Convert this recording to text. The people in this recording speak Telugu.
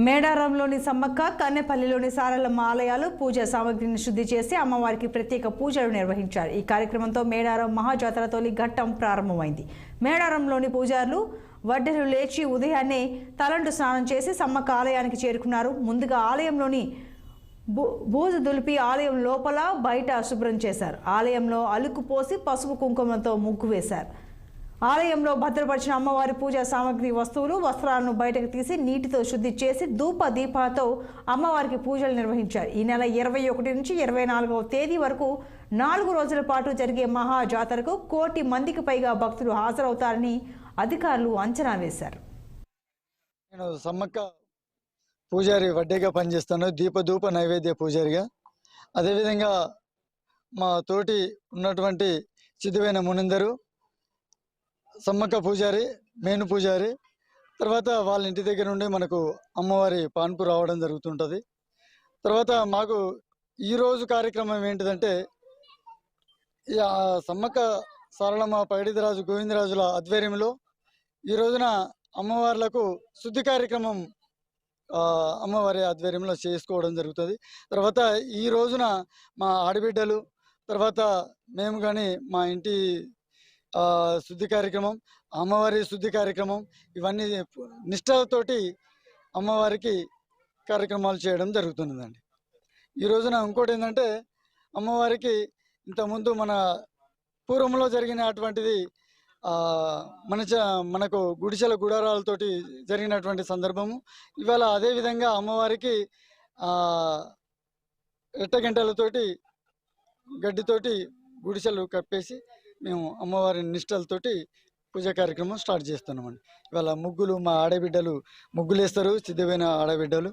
మేడారంలోని సమ్మక్క, కన్నెపల్లిలోని సారలమ్మ ఆలయాలు పూజా సామగ్రిని శుద్ధి చేసి అమ్మవారికి ప్రత్యేక పూజలు నిర్వహించారు. ఈ కార్యక్రమంతో మేడారం మహాజాతర తొలి ఘట్టం ప్రారంభమైంది. మేడారంలోని పూజారులు వడ్డెలు లేచి ఉదయాన్నే తలంటు స్నానం చేసి సమ్మక్క ఆలయానికి చేరుకున్నారు. ముందుగా ఆలయంలోని బూజు దులిపి ఆలయం లోపల బయట శుభ్రం చేశారు. ఆలయంలో అలుకు పోసి పసుపు కుంకుమతో ముగ్గు వేశారు. ఆలయంలో భద్రపరిచిన అమ్మవారి పూజా సామగ్రి వస్తువులు వస్త్రాలను బయటకు తీసి నీటితో శుద్ధి చేసి ధూప దీపాలతో అమ్మవారికి పూజలు నిర్వహించారు. ఈ నెల 21 నుంచి 24వ తేదీ వరకు 4 రోజుల పాటు జరిగే మహా జాతరకు 1 కోటి మందికి పైగా భక్తులు హాజరవుతారని అధికారులు అంచనా వేశారు. నేను సమ్మక్క పూజారి వడ్డీగా పనిచేస్తాను, ధూప నైవేద్య పూజారిగా. అదేవిధంగా మా తోటి ఉన్నటువంటి సిద్ధువైన మునిందరు సమ్మక్క పూజారి, మేను పూజారి, తర్వాత వాళ్ళ ఇంటి దగ్గర నుండి మనకు అమ్మవారి పాన్పు రావడం జరుగుతుంటుంది. తర్వాత మాకు ఈరోజు కార్యక్రమం ఏంటిదంటే, ఈ సమ్మక్క సారలమ్మ పైడిదిరాజు గోవిందరాజుల ఆధ్వర్యంలో ఈ రోజున అమ్మవార్లకు శుద్ధి కార్యక్రమం అమ్మవారి ఆధ్వర్యంలో చేసుకోవడం జరుగుతుంది. తర్వాత ఈ రోజున మా ఆడబిడ్డలు, తర్వాత మేము కానీ మా ఇంటి శుద్ధి కార్యక్రమం, అమ్మవారి శుద్ధి కార్యక్రమం, ఇవన్నీ నిష్ఠలతోటి అమ్మవారికి కార్యక్రమాలు చేయడం జరుగుతున్నదండి. ఈ రోజున ఇంకోటి ఏంటంటే, అమ్మవారికి ఇంతకుముందు మన పూర్వంలో జరిగిన అటువంటిది మనకు గుడిసెల గుడారాలతోటి జరిగినటువంటి సందర్భము. ఇవాళ అదేవిధంగా అమ్మవారికి ఎట్టగంటలతోటి గడ్డితోటి గుడిసెలు కప్పేసి మేము అమ్మవారి నిష్టలతోటి పూజా కార్యక్రమం స్టార్ట్ చేస్తున్నామండి. ఇవాళ ముగ్గులు మా ఆడబిడ్డలు ముగ్గులు వేస్తారు, సిద్ధమైన ఆడబిడ్డలు.